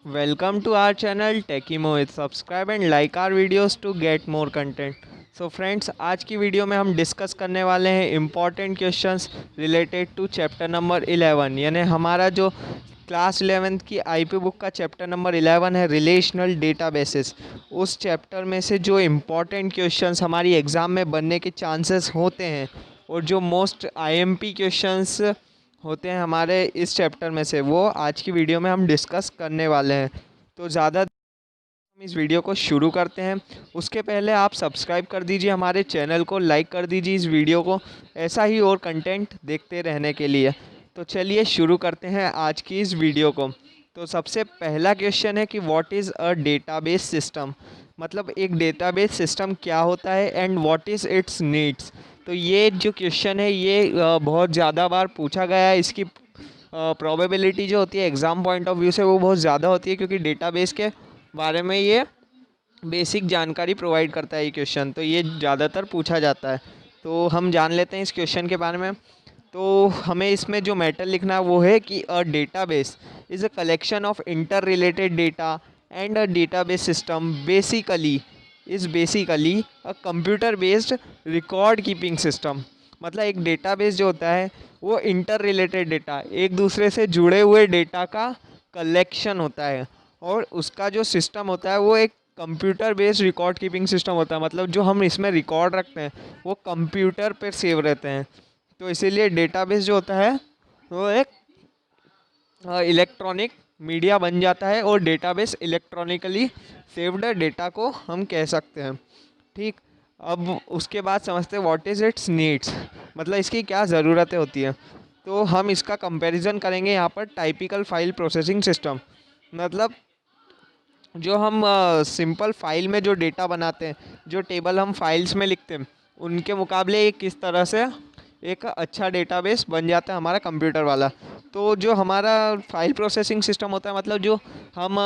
Welcome to our channel Techie Mohit. Subscribe and like our videos to get more content. So friends, आज की video में हम discuss करने वाले हैं important questions related to chapter number 11, यानी हमारा जो क्लास 11th की आईपी बुक का चैप्टर नंबर 11 है रिलेशनल डेटाबेसेस। उस चैप्टर में से जो इम्पॉर्टेंट क्वेश्चंस हमारी एग्ज़ाम में बनने के चांसेस होते हैं और जो मोस्ट आईएमपी क्वेश्चंस होते हैं हमारे इस चैप्टर में से, वो आज की वीडियो में हम डिस्कस करने वाले हैं। तो ज़्यादा हम इस वीडियो को शुरू करते हैं। उसके पहले आप सब्सक्राइब कर दीजिए हमारे चैनल को, लाइक कर दीजिए इस वीडियो को, ऐसा ही और कंटेंट देखते रहने के लिए। तो चलिए शुरू करते हैं आज की इस वीडियो को। तो सबसे पहला क्वेश्चन है कि what is a database system, मतलब एक डेटाबेस सिस्टम क्या होता है and what is it's needs. तो ये जो क्वेश्चन है ये बहुत ज़्यादा बार पूछा गया है। इसकी प्रोबेबिलिटी जो होती है एग्ज़ाम पॉइंट ऑफ व्यू से वो बहुत ज़्यादा होती है, क्योंकि डेटाबेस के बारे में ये बेसिक जानकारी प्रोवाइड करता है ये क्वेश्चन, तो ये ज़्यादातर पूछा जाता है। तो हम जान लेते हैं इस क्वेश्चन के बारे में। तो हमें इसमें जो मैटर लिखना है वो है कि a database is a collection of inter related data and a database system basically a computer based record keeping system. मतलब एक डेटाबेस जो होता है वो इंटर रिलेटेड डेटा, एक दूसरे से जुड़े हुए डेटा का कलेक्शन होता है, और उसका जो सिस्टम होता है वो एक computer based record keeping system होता है। मतलब जो हम इसमें रिकॉर्ड रखते हैं वो कंप्यूटर पर सेव रहते हैं। तो इसीलिए डेटाबेस जो होता है वो एक इलेक्ट्रॉनिक मीडिया बन जाता है, और डेटाबेस इलेक्ट्रॉनिकली सेव्ड डेटा को हम कह सकते हैं। ठीक, अब उसके बाद समझते हैं व्हाट इज़ इट्स नीड्स, मतलब इसकी क्या ज़रूरतें होती हैं। तो हम इसका कंपैरिजन करेंगे यहाँ पर टाइपिकल फाइल प्रोसेसिंग सिस्टम। मतलब जो हम सिंपल फाइल में जो डेटा बनाते हैं, जो टेबल हम फाइल्स में लिखते हैं, उनके मुकाबले ये किस तरह से एक अच्छा डेटाबेस बन जाता है हमारा कंप्यूटर वाला। तो जो हमारा फाइल प्रोसेसिंग सिस्टम होता है, मतलब जो हम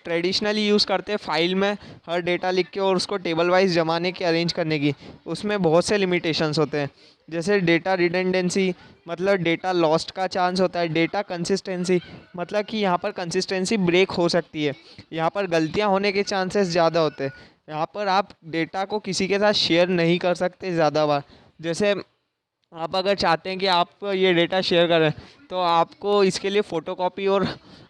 ट्रेडिशनली यूज़ करते हैं फाइल में हर डेटा लिख के और उसको टेबल वाइज जमाने की, अरेंज करने की, उसमें बहुत से लिमिटेशंस होते हैं। जैसे डेटा रिडंडेंसी, मतलब डेटा लॉस्ट का चांस होता है। डेटा कंसिस्टेंसी, मतलब कि यहाँ पर कंसिस्टेंसी ब्रेक हो सकती है, यहाँ पर गलतियाँ होने के चांसेस ज़्यादा होते हैं। यहाँ पर आप डेटा को किसी के साथ शेयर नहीं कर सकते ज़्यादा बार। जैसे आप अगर चाहते हैं कि आप ये डेटा शेयर करें, तो आपको इसके लिए फ़ोटोकॉपी और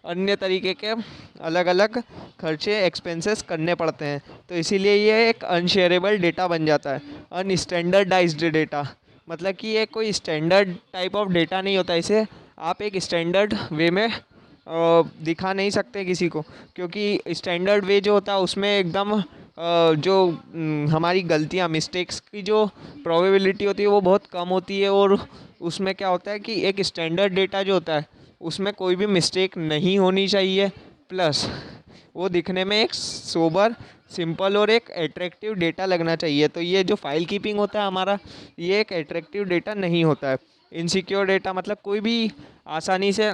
अन्य तरीके के अलग अलग खर्चे, एक्सपेंसेस करने पड़ते हैं। तो इसीलिए ये एक अनशेयरेबल डेटा बन जाता है। अनस्टैंडर्डाइज्ड डेटा, मतलब कि ये कोई स्टैंडर्ड टाइप ऑफ डेटा नहीं होता। इसे आप एक स्टैंडर्ड वे में दिखा नहीं सकते किसी को, क्योंकि स्टैंडर्ड वे जो होता है उसमें एकदम जो हमारी गलतियाँ, मिस्टेक्स की जो प्रोबेबिलिटी होती है वो बहुत कम होती है। और उसमें क्या होता है कि एक स्टैंडर्ड डेटा जो होता है उसमें कोई भी मिस्टेक नहीं होनी चाहिए, प्लस वो दिखने में एक सोबर, सिंपल और एक एट्रैक्टिव डेटा लगना चाहिए। तो ये जो फाइल कीपिंग होता है हमारा, ये एक एट्रैक्टिव डेटा नहीं होता है। इनसिक्योर डेटा, मतलब कोई भी आसानी से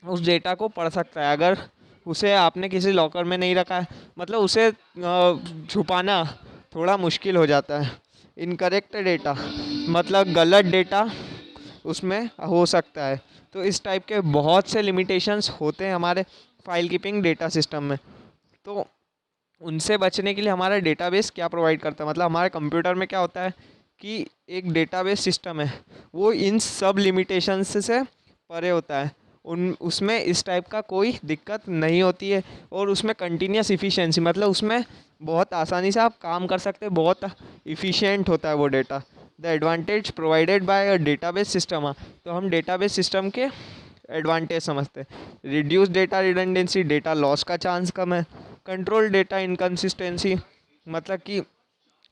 उस डेटा को पढ़ सकता है अगर उसे आपने किसी लॉकर में नहीं रखा है। मतलब उसे छुपाना थोड़ा मुश्किल हो जाता है। इनकरेक्ट डेटा, मतलब गलत डेटा उसमें हो सकता है। तो इस टाइप के बहुत से लिमिटेशंस होते हैं हमारे फाइल कीपिंग डेटा सिस्टम में। तो उनसे बचने के लिए हमारा डेटाबेस क्या प्रोवाइड करता है, मतलब हमारे कंप्यूटर में क्या होता है कि एक डेटाबेस सिस्टम है, वो इन सब लिमिटेशंस से परे होता है। उन उसमें इस टाइप का कोई दिक्कत नहीं होती है, और उसमें कंटिन्यूस इफ़िशिएंसी, मतलब उसमें बहुत आसानी से आप काम कर सकते हैं, बहुत इफ़िशिएंट होता है वो data. The advantage provided by a database system, तो हम डेटाबेस सिस्टम के एडवांटेज समझते हैं। Reduce data redundancy, data loss का चांस कम है। कंट्रोल डेटा इनकन्सिस्टेंसी, मतलब कि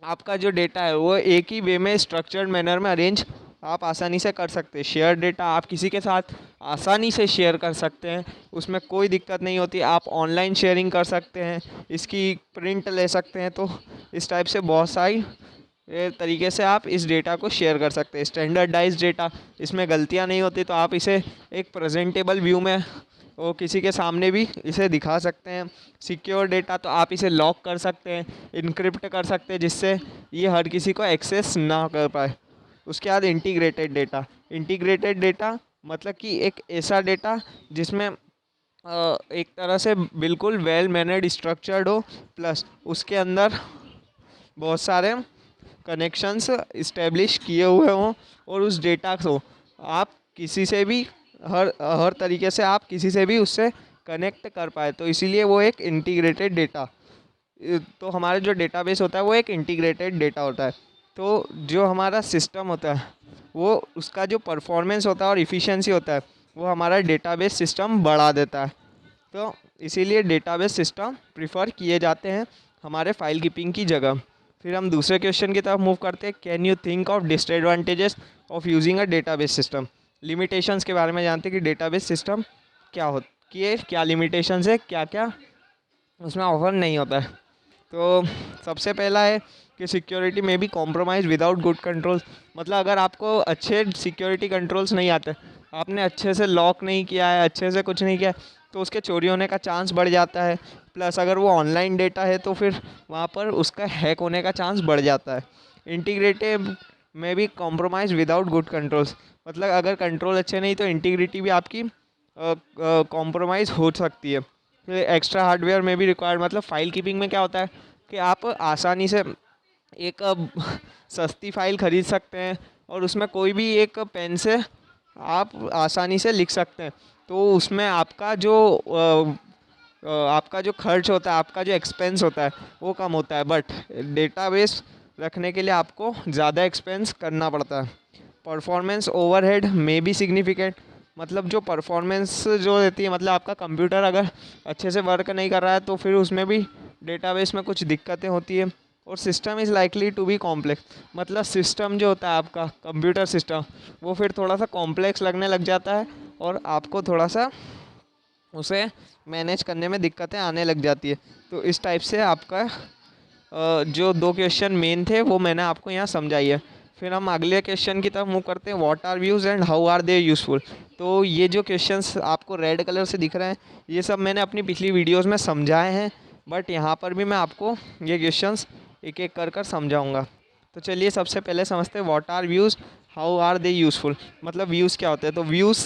आपका जो डेटा है वो एक ही वे में स्ट्रक्चर्ड मैनर में अरेंज आप आसानी से कर सकते हैं। शेयर डेटा आप किसी के साथ आसानी से शेयर कर सकते हैं, उसमें कोई दिक्कत नहीं होती। आप ऑनलाइन शेयरिंग कर सकते हैं, इसकी प्रिंट ले सकते हैं। तो इस टाइप से बहुत सारी तरीके से आप इस डेटा को शेयर कर सकते हैं। स्टैंडर्डाइज डेटा, इसमें गलतियाँ नहीं होती, तो आप इसे एक प्रेजेंटेबल व्यू में वो किसी के सामने भी इसे दिखा सकते हैं। सिक्योर डेटा, तो आप इसे लॉक कर सकते हैं, इनक्रिप्ट कर सकते हैं, जिससे ये हर किसी को एक्सेस ना कर पाए। उसके बाद इंटीग्रेटेड डेटा, इंटीग्रेटेड डेटा मतलब कि एक ऐसा डेटा जिसमें एक तरह से बिल्कुल वेल मैनेड स्ट्रक्चर्ड हो, प्लस उसके अंदर बहुत सारे कनेक्शंस इस्टेब्लिश किए हुए हों, और उस डेटा को आप किसी से भी हर हर तरीके से आप किसी से भी उससे कनेक्ट कर पाए, तो इसीलिए वो एक इंटीग्रेटेड डेटा। तो हमारा जो डेटाबेस होता है वो एक इंटीग्रेटेड डेटा होता है। तो जो हमारा सिस्टम होता है वो उसका जो परफॉर्मेंस होता है और इफ़िशियंसी होता है वो हमारा डेटाबेस सिस्टम बढ़ा देता है। तो इसीलिए डेटाबेस सिस्टम प्रिफ़र किए जाते हैं हमारे फाइल कीपिंग की जगह। फिर हम दूसरे क्वेश्चन की तरफ मूव करते हैं। Can you think of disadvantages of using a database system. Limitations के बारे में जानते हैं कि डेटाबेस सिस्टम क्या हो कि क्या लिमिटेशंस है, क्या क्या उसमें ऑफर नहीं होता है। तो सबसे पहला है कि सिक्योरिटी में भी कॉम्प्रोमाइज़ विदाउट गुड कंट्रोल्स। मतलब अगर आपको अच्छे सिक्योरिटी कंट्रोल्स नहीं आते, आपने अच्छे से लॉक नहीं किया है, अच्छे से कुछ नहीं किया है, तो उसके चोरी होने का चांस बढ़ जाता है। प्लस अगर वो ऑनलाइन डेटा है तो फिर वहाँ पर उसका हैक होने का चांस बढ़ जाता है। इंटीग्रेटेड में भी कॉम्प्रोमाइज़ विदाउट गुड कंट्रोल्स। मतलब अगर कंट्रोल अच्छे नहीं तो इंटीग्रिटी भी आपकी कॉम्प्रोमाइज़ हो सकती है। एक्स्ट्रा हार्डवेयर में भी रिक्वायर्ड। मतलब फ़ाइल कीपिंग में क्या होता है कि आप आसानी से एक सस्ती फ़ाइल ख़रीद सकते हैं और उसमें कोई भी एक पेन से आप आसानी से लिख सकते हैं। तो उसमें आपका जो खर्च होता है, आपका जो एक्सपेंस होता है वो कम होता है। बट डेटाबेस रखने के लिए आपको ज़्यादा एक्सपेंस करना पड़ता है। परफॉर्मेंस ओवरहेड में भी सिग्निफिकेंट। मतलब जो परफॉर्मेंस जो रहती है, मतलब आपका कंप्यूटर अगर अच्छे से वर्क नहीं कर रहा है तो फिर उसमें भी डेटाबेस में कुछ दिक्कतें होती है। और system is likely to be complex. मतलब सिस्टम जो होता है आपका कंप्यूटर सिस्टम वो फिर थोड़ा सा कॉम्प्लेक्स लगने लग जाता है और आपको थोड़ा सा उसे मैनेज करने में दिक्कतें आने लग जाती है। तो इस टाइप से आपका जो दो क्वेश्चन मेन थे वो मैंने आपको यहाँ समझाई है। फिर हम अगले क्वेश्चन की तरफ मूव करते हैं। What are views and how are they useful. तो ये जो क्वेश्चंस आपको रेड कलर से दिख रहे हैं ये सब मैंने अपनी पिछली वीडियोस में समझाए हैं, बट यहाँ पर भी मैं आपको ये क्वेश्चंस एक एक कर समझाऊँगा। तो चलिए सबसे पहले समझते हैं what are views, how are they useful. मतलब व्यूज़ क्या होते हैं। तो व्यूज़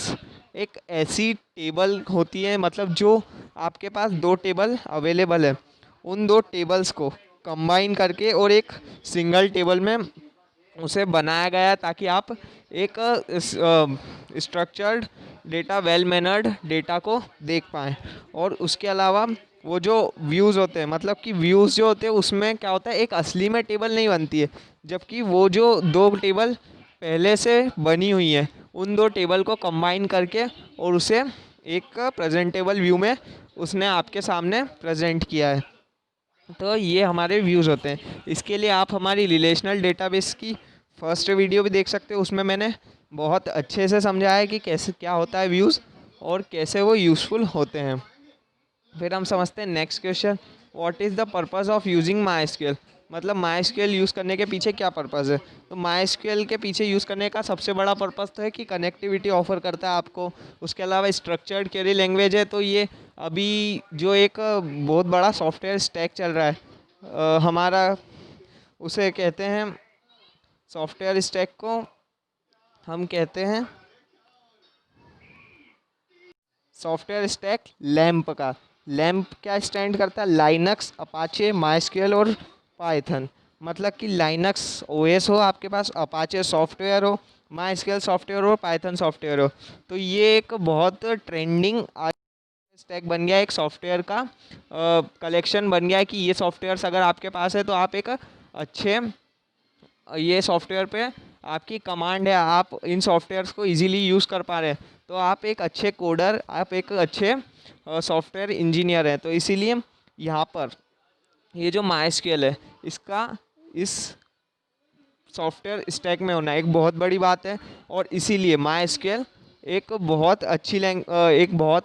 एक ऐसी टेबल होती है, मतलब जो आपके पास दो टेबल अवेलेबल है, उन दो टेबल्स को कंबाइन करके और एक सिंगल टेबल में उसे बनाया गया ताकि आप एक structured data, well mannered data को देख पाएँ। और उसके अलावा वो जो व्यूज़ होते हैं, मतलब कि व्यूज़ जो होते हैं उसमें क्या होता है, एक असली में टेबल नहीं बनती है, जबकि वो जो दो टेबल पहले से बनी हुई है उन दो टेबल को कंबाइन करके और उसे एक प्रेजेंटेबल व्यू में उसने आपके सामने प्रेजेंट किया है। तो ये हमारे व्यूज़ होते हैं। इसके लिए आप हमारी रिलेशनल डेटाबेस की फर्स्ट वीडियो भी देख सकते हो। उसमें मैंने बहुत अच्छे से समझाया है कि कैसे क्या होता है व्यूज़ और कैसे वो यूज़फुल होते हैं। फिर हम समझते हैं next question. What is the purpose of using my SQL. मतलब माई एसक्यूएल यूज़ करने के पीछे क्या पर्पज़ है। तो माई एसक्यूएल के पीछे यूज़ करने का सबसे बड़ा पर्पज़ तो है कि कनेक्टिविटी ऑफर करता है आपको। उसके अलावा स्ट्रक्चर्ड क्वेरी लैंग्वेज है, तो ये अभी जो एक बहुत बड़ा सॉफ्टवेयर स्टैक चल रहा है हमारा, उसे कहते हैं सॉफ्टवेयर स्टैक को हम कहते हैं सॉफ्टवेयर स्टैक लैम्प का। लैम्प क्या स्टैंड करता है, लाइनक्स, अपाचे, माइस्क्यूएल और पाइथन। मतलब कि लाइनक्स ओएस हो आपके पास, अपाचे सॉफ्टवेयर हो, माइस्क्यूएल सॉफ्टवेयर हो, पाइथन सॉफ्टवेयर हो। तो ये एक बहुत ट्रेंडिंग स्टैक बन गया, एक सॉफ्टवेयर का कलेक्शन बन गया है कि ये सॉफ्टवेयर्स अगर आपके पास है तो आप एक अच्छे ये सॉफ्टवेयर पे आपकी कमांड है, आप इन सॉफ्टवेयर्स को इजीली यूज़ कर पा रहे हैं, तो आप एक अच्छे कोडर, आप एक अच्छे सॉफ्टवेयर इंजीनियर हैं। तो इसीलिए यहाँ पर ये जो माइस्क्यूएल है इसका इस सॉफ्टवेयर स्टैक में होना एक बहुत बड़ी बात है। और इसीलिए माइस्क्यूएल एक बहुत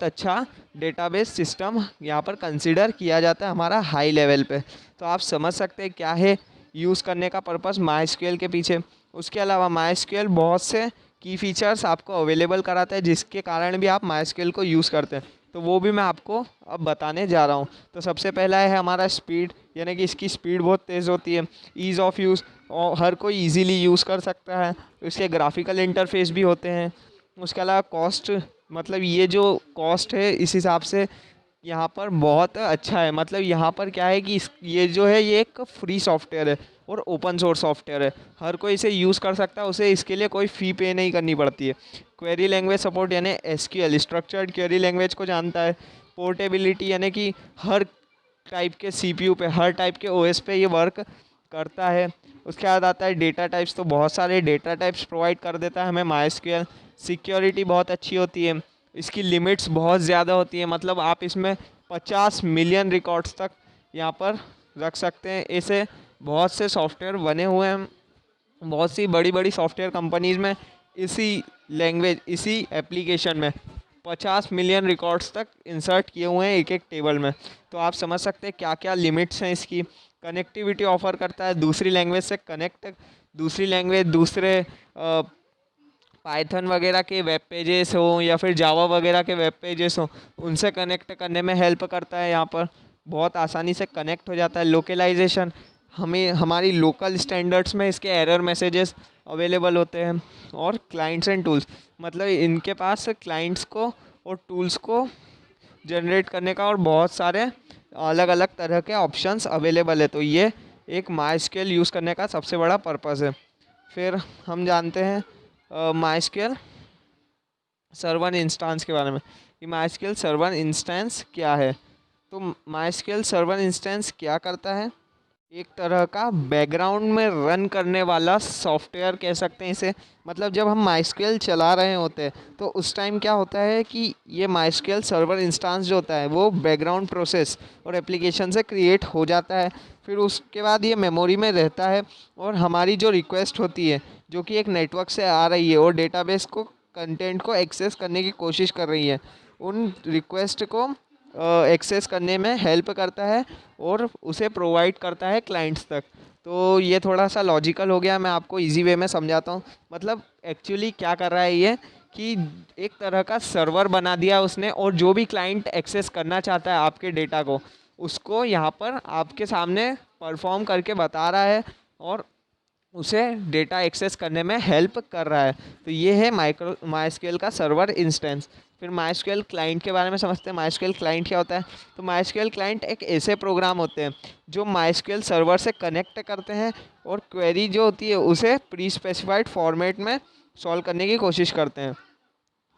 अच्छा डेटाबेस सिस्टम यहाँ पर कंसिडर किया जाता है हमारा हाई लेवल पे। तो आप समझ सकते हैं क्या है यूज़ करने का पर्पस माइस्क्यूएल के पीछे। उसके अलावा माइस्क्यूएल बहुत से की फीचर्स आपको अवेलेबल कराता है जिसके कारण भी आप माइस्क्यूएल को यूज़ करते हैं। तो वो भी मैं आपको अब बताने जा रहा हूँ। तो सबसे पहला है हमारा स्पीड, यानी कि इसकी स्पीड बहुत तेज़ होती है। ईज़ ऑफ यूज़, और हर कोई इजीली यूज़ कर सकता है। इसके ग्राफिकल इंटरफेस भी होते हैं। उसके अलावा कॉस्ट मतलब ये जो कॉस्ट है इस हिसाब से यहाँ पर बहुत अच्छा है। मतलब यहाँ पर क्या है कि ये जो है ये एक फ्री सॉफ्टवेयर है और ओपन सोर्स सॉफ्टवेयर है, हर कोई इसे यूज़ कर सकता है, उसे इसके लिए कोई फ़ी पे नहीं करनी पड़ती है। क्वेरी लैंग्वेज सपोर्ट यानी एसक्यूएल स्ट्रक्चर्ड क्वेरी लैंग्वेज को जानता है। पोर्टेबिलिटी यानी कि हर टाइप के सीपीयू पे, हर टाइप के ओएस पे ये वर्क करता है। उसके बाद आता है डेटा टाइप्स, तो बहुत सारे डेटा टाइप्स प्रोवाइड कर देता है हमें माइस्क्यूएल। सिक्योरिटी बहुत अच्छी होती है, इसकी लिमिट्स बहुत ज़्यादा होती है, मतलब आप इसमें 50 मिलियन रिकॉर्ड्स तक यहाँ पर रख सकते हैं। ऐसे बहुत से सॉफ्टवेयर बने हुए हैं, बहुत सी बड़ी बड़ी सॉफ्टवेयर कंपनीज़ में इसी लैंग्वेज, इसी एप्लीकेशन में 50 मिलियन रिकॉर्ड्स तक इंसर्ट किए हुए हैं एक एक टेबल में। तो आप समझ सकते हैं क्या क्या लिमिट्स हैं इसकी। कनेक्टिविटी ऑफर करता है दूसरी लैंग्वेज से कनेक्ट, दूसरी लैंग्वेज दूसरे पाइथन वगैरह के वेब पेजेस हो या फिर जावा वगैरह के वेब पेजेस हो, उनसे कनेक्ट करने में हेल्प करता है। यहाँ पर बहुत आसानी से कनेक्ट हो जाता है। लोकलाइजेशन, हमें हमारी लोकल स्टैंडर्ड्स में इसके एरर मैसेजेस अवेलेबल होते हैं। और क्लाइंट्स एंड टूल्स, मतलब इनके पास क्लाइंट्स को और टूल्स को जनरेट करने का और बहुत सारे अलग अलग तरह के ऑप्शंस अवेलेबल है। तो ये एक माइस्क्यूएल यूज़ करने का सबसे बड़ा पर्पज़ है। फिर हम जानते हैं माइस्क्यूएल सर्वर इंस्टेंस के बारे में कि माइस्क्यूएल सर्वर इंस्टेंस क्या है। तो माइस्क्यूएल सर्वर इंस्टेंस क्या करता है, एक तरह का बैकग्राउंड में रन करने वाला सॉफ्टवेयर कह सकते हैं इसे। मतलब जब हम माइस्क्यूएल चला रहे होते हैं तो उस टाइम क्या होता है कि ये माइस्क्यूएल सर्वर इंस्टेंस जो होता है वो बैकग्राउंड प्रोसेस और एप्लीकेशन से क्रिएट हो जाता है। फिर उसके बाद ये मेमोरी में रहता है और हमारी जो रिक्वेस्ट होती है जो कि एक नेटवर्क से आ रही है और डेटाबेस को कंटेंट को एक्सेस करने की कोशिश कर रही है, उन रिक्वेस्ट को एक्सेस करने में हेल्प करता है और उसे प्रोवाइड करता है क्लाइंट्स तक। तो ये थोड़ा सा लॉजिकल हो गया, मैं आपको इजी वे में समझाता हूँ। मतलब एक्चुअली क्या कर रहा है ये कि एक तरह का सर्वर बना दिया उसने, और जो भी क्लाइंट एक्सेस करना चाहता है आपके डेटा को, उसको यहाँ पर आपके सामने परफॉर्म करके बता रहा है और उसे डेटा एक्सेस करने में हेल्प कर रहा है। तो ये है माइस्क्यूएल का सर्वर इंस्टेंस। फिर माइस्क्यूएल क्लाइंट के बारे में समझते हैं। माइस्क्यूएल क्लाइंट क्या होता है। तो माइस्क्यूएल क्लाइंट एक ऐसे प्रोग्राम होते हैं जो माइस्क्यूएल सर्वर से कनेक्ट करते हैं और क्वेरी जो होती है उसे प्री स्पेसिफाइड फॉर्मेट में सॉल्व करने की कोशिश करते हैं।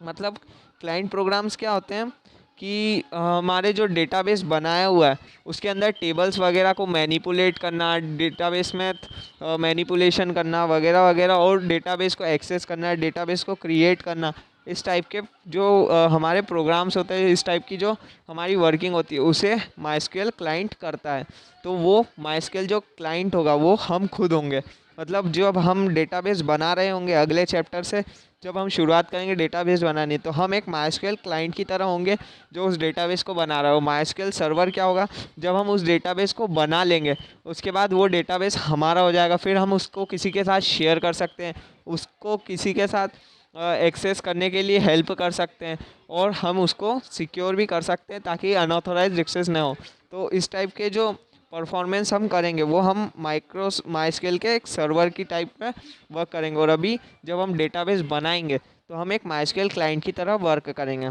मतलब क्लाइंट प्रोग्राम्स क्या होते हैं कि हमारे जो डेटाबेस बनाया हुआ है उसके अंदर टेबल्स वगैरह को मैनिपुलेट करना, डेटाबेस में मैनिपुलेशन करना वगैरह वगैरह, और डेटाबेस को एक्सेस करना, डेटाबेस को क्रिएट करना, इस टाइप के जो हमारे प्रोग्राम्स होते हैं, इस टाइप की जो हमारी वर्किंग होती है उसे माइस्क्यूएल क्लाइंट करता है। तो वो माइस्क्यूएल जो क्लाइंट होगा वो हम खुद होंगे। मतलब जब हम डेटाबेस बना रहे होंगे अगले चैप्टर से, जब हम शुरुआत करेंगे डेटाबेस बनानी, तो हम एक माइस्क्यूएल क्लाइंट की तरह होंगे जो उस डेटाबेस को बना रहा हो। माइस्क्यूएल सर्वर क्या होगा, जब हम उस डेटाबेस को बना लेंगे उसके बाद वो डेटाबेस हमारा हो जाएगा। फिर हम उसको किसी के साथ शेयर कर सकते हैं, उसको किसी के साथ एक्सेस करने के लिए हेल्प कर सकते हैं, और हम उसको सिक्योर भी कर सकते हैं ताकि अनऑथोराइज्ड एक्सेस ना हो। तो इस टाइप के जो परफॉर्मेंस हम करेंगे वो हम माइस्क्यूएल के एक सर्वर की टाइप में वर्क करेंगे। और अभी जब हम डेटाबेस बनाएंगे तो हम एक माइस्क्यूएल क्लाइंट की तरह वर्क करेंगे।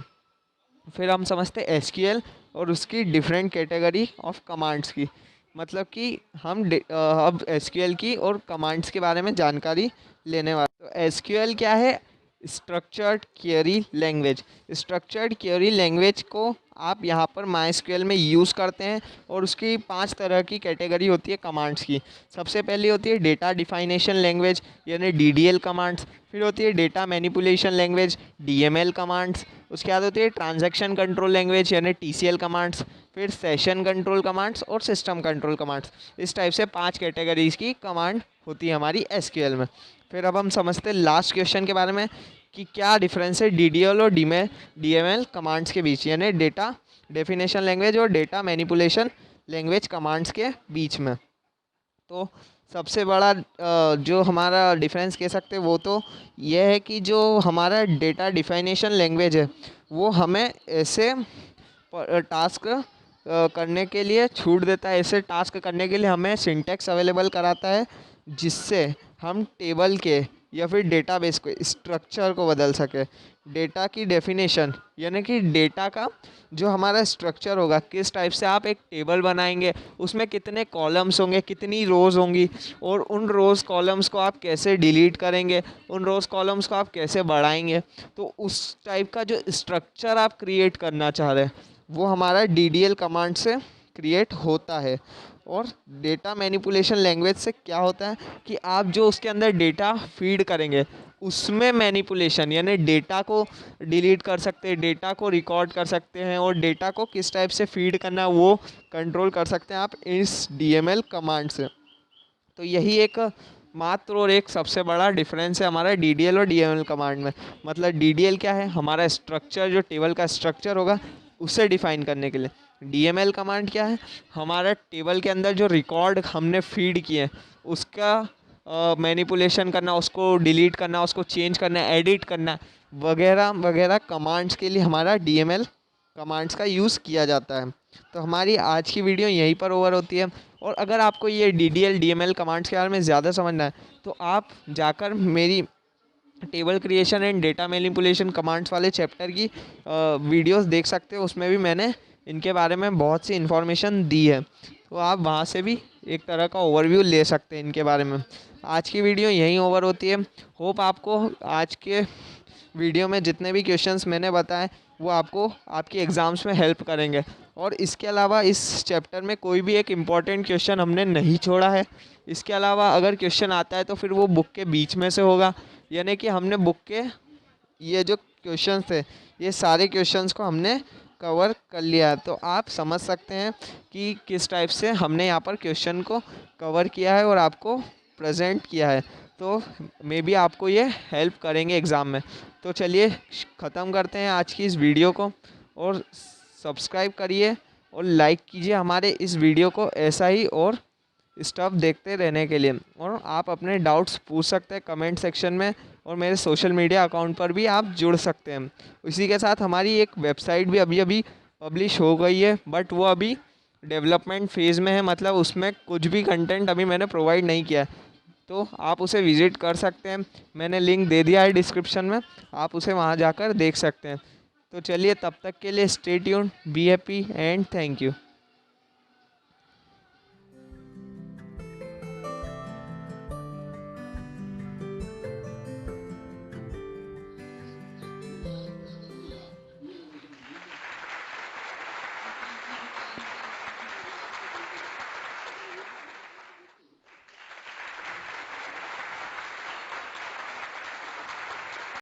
फिर हम समझते हैं एसक्यूएल और उसकी डिफरेंट कैटेगरी ऑफ कमांड्स की। मतलब कि हम अब एसक्यूएल की और कमांड्स के बारे में जानकारी लेने वाले। तो एसक्यूएल क्या है, structured query language. Structured query language को आप यहाँ पर माइस्क्यूएल में यूज़ करते हैं और उसकी 5 तरह की कैटेगरी होती है कमांड्स की। सबसे पहली होती है डेटा डिफाइनेशन लैंग्वेज यानी डीडीएल कमांड्स। फिर होती है data manipulation language, DML commands. उसके बाद होती है ट्रांजैक्शन कंट्रोल लैंग्वेज यानी टीसीएल कमांड्स। फिर सेशन कंट्रोल कमांड्स और सिस्टम कंट्रोल कमांड्स। इस टाइप से 5 कैटेगरीज की कमांड होती है हमारी एसक्यूएल में। फिर अब हम समझते हैं लास्ट क्वेश्चन के बारे में कि क्या डिफरेंस है डीडीएल और डीएमएल कमांड्स के बीच, यानी डेटा डेफिनेशन लैंग्वेज और डेटा मैनिपुलेशन लैंग्वेज कमांड्स के बीच में। तो सबसे बड़ा जो हमारा डिफरेंस कह सकते हैं वो तो ये है कि जो हमारा डेटा डिफाइनेशन लैंग्वेज है वो हमें ऐसे टास्क करने के लिए छूट देता है, ऐसे टास्क करने के लिए हमें सिंटैक्स अवेलेबल कराता है जिससे हम टेबल के या फिर डेटाबेस के स्ट्रक्चर को बदल सके। डेटा की डेफिनेशन, यानी कि डेटा का जो हमारा स्ट्रक्चर होगा, किस टाइप से आप एक टेबल बनाएंगे, उसमें कितने कॉलम्स होंगे, कितनी रोज़ होंगी, और उन रोज़ कॉलम्स को आप कैसे डिलीट करेंगे, उन रोज़ कॉलम्स को आप कैसे बढ़ाएंगे। तो उस टाइप का जो स्ट्रक्चर आप क्रिएट करना चाह रहे हैं वो हमारा DDL कमांड से क्रिएट होता है। और डेटा मैनिपुलेशन लैंग्वेज से क्या होता है कि आप जो उसके अंदर डेटा फीड करेंगे उसमें मैनिपुलेशन, यानी डेटा को डिलीट कर सकते हैं, डेटा को रिकॉर्ड कर सकते हैं, और डेटा को किस टाइप से फीड करना है वो कंट्रोल कर सकते हैं आप इस DML कमांड से। तो यही एक मात्र और एक सबसे बड़ा डिफरेंस है हमारा DDL और DML कमांड में। मतलब DDL क्या है, हमारा स्ट्रक्चर, जो टेबल का स्ट्रक्चर होगा उसे डिफाइन करने के लिए। DML कमांड क्या है, हमारा टेबल के अंदर जो रिकॉर्ड हमने फीड किए उसका मैनिपुलेशन करना, उसको डिलीट करना, उसको चेंज करना, एडिट करना वगैरह वगैरह कमांड्स के लिए हमारा DML कमांड्स का यूज़ किया जाता है। तो हमारी आज की वीडियो यहीं पर ओवर होती है। और अगर आपको ये DDL DML कमांड्स के बारे में ज़्यादा समझना है तो आप जाकर मेरी table creation and data manipulation commands वाले चैप्टर की वीडियोस देख सकते हो। उसमें भी मैंने इनके बारे में बहुत सी इन्फॉर्मेशन दी है, तो आप वहाँ से भी एक तरह का ओवरव्यू ले सकते हैं इनके बारे में। आज की वीडियो यहीं ओवर होती है। होप आपको आज के वीडियो में जितने भी क्वेश्चंस मैंने बताए वो आपको आपके एग्ज़ाम्स में हेल्प करेंगे। और इसके अलावा इस चैप्टर में कोई भी एक इम्पॉर्टेंट क्वेश्चन हमने नहीं छोड़ा है। इसके अलावा अगर क्वेश्चन आता है तो फिर वो बुक के बीच में से होगा, यानी कि हमने बुक के ये जो क्वेश्चंस थे ये सारे क्वेश्चंस को हमने कवर कर लिया है। तो आप समझ सकते हैं कि किस टाइप से हमने यहाँ पर क्वेश्चन को कवर किया है और आपको प्रेजेंट किया है। तो मे बी आपको ये हेल्प करेंगे एग्ज़ाम में। तो चलिए ख़त्म करते हैं आज की इस वीडियो को, और सब्सक्राइब करिए और लाइक कीजिए हमारे इस वीडियो को ऐसा ही और स्टफ देखते रहने के लिए। और आप अपने डाउट्स पूछ सकते हैं कमेंट सेक्शन में, और मेरे सोशल मीडिया अकाउंट पर भी आप जुड़ सकते हैं। इसी के साथ हमारी एक वेबसाइट भी अभी अभी पब्लिश हो गई है, बट वो अभी डेवलपमेंट फेज़ में है, मतलब उसमें कुछ भी कंटेंट अभी मैंने प्रोवाइड नहीं किया है। तो आप उसे विज़िट कर सकते हैं, मैंने लिंक दे दिया है डिस्क्रिप्शन में, आप उसे वहाँ जाकर देख सकते हैं। तो चलिए तब तक के लिए stay tuned, be happy and thank you.